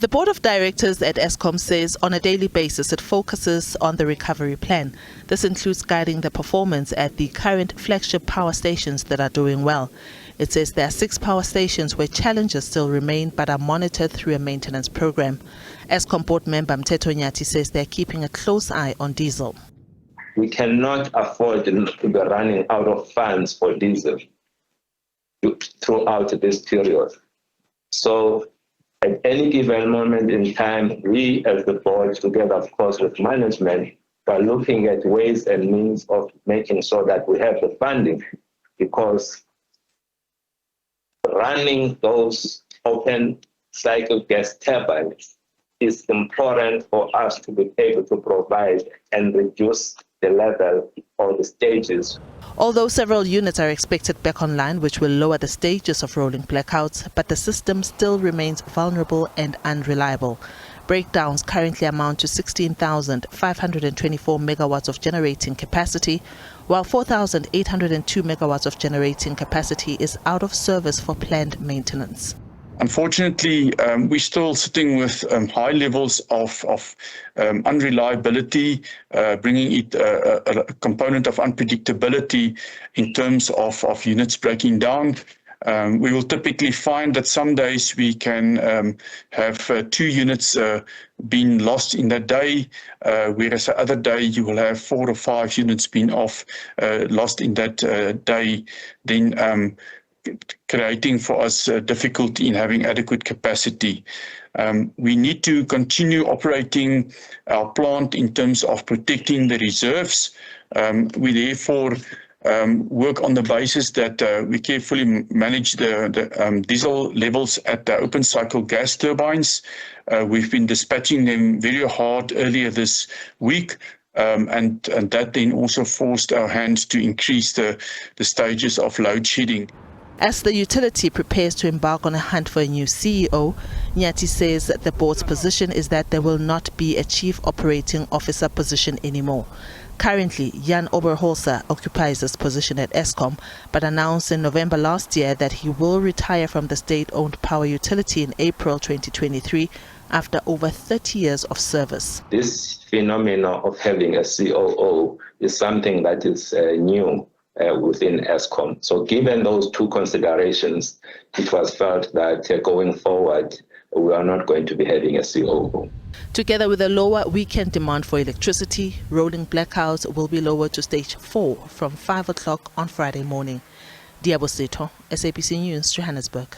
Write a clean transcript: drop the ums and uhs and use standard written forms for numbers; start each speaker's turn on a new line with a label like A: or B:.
A: The board of directors at Eskom says on a daily basis it focuses on the recovery plan. This includes guiding the performance at the current flagship power stations that are doing well. It says there are 6 power stations where challenges still remain but are monitored through a maintenance program. Eskom board member Mteto Nyati says they are keeping a close eye on diesel.
B: We cannot afford to be running out of funds for diesel throughout this period. So at any given moment in time, we as the board, together of course with management, are looking at ways and means of making sure that we have the funding, because running those open cycle gas turbines is important for us to be able to provide and reduce the level or the stages.
A: Although several units are expected back online, which will lower the stages of rolling blackouts, but the system still remains vulnerable and unreliable. Breakdowns currently amount to 16,524 megawatts of generating capacity, while 4,802 megawatts of generating capacity is out of service for planned maintenance.
C: Unfortunately, we're still sitting with high levels of unreliability, bringing it a component of unpredictability in terms of units breaking down. We will typically find that some days we can have 2 units being lost in that day, whereas the other day you will have 4 or 5 units being lost in that day. Then creating for us difficulty in having adequate capacity. We need to continue operating our plant in terms of protecting the reserves. We therefore work on the basis that we carefully manage the diesel levels at the open cycle gas turbines. We've been dispatching them very hard earlier this week. And that then also forced our hands to increase the stages of load shedding.
A: As the utility prepares to embark on a hunt for a new CEO, Nyati says that the board's position is that there will not be a chief operating officer position anymore. Currently, Jan Oberholzer occupies this position at Eskom, but announced in November last year that he will retire from the state-owned power utility in April 2023 after over 30 years of service.
B: This phenomenon of having a COO is something that is new within Eskom. So given those 2 considerations, it was felt that going forward, we are not going to be having a COO.
A: Together with a lower weekend demand for electricity, rolling blackouts will be lowered to stage 4 from 5 o'clock on Friday morning. Diabo Seto, SABC News, Johannesburg.